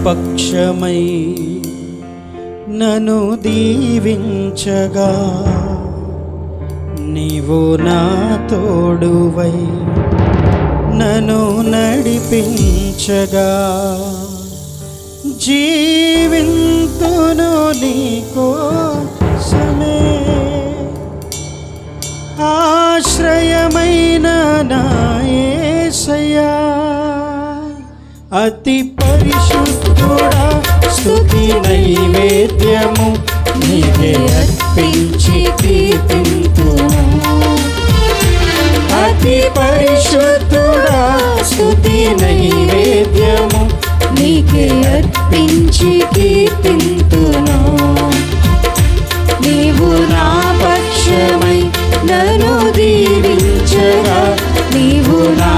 పక్షమై నన్ను దీవించగా, నీవు నా తోడువై నన్ను నడిపించగా, జీవింతును నీ కోసమే. ఆశ్రయమైన నా యేసయ్యా, అతి పరిశుద్ధుడా, స్తుతి నైవేద్యము నీకే అర్పించి కీర్తింతును. అతి పరిశుద్ధుడా, స్తుతి నైవేద్యము నీకే అర్పించి కీర్తింతును. నీవు నా పక్షమై నన్ను దీవించగా, నీవు నా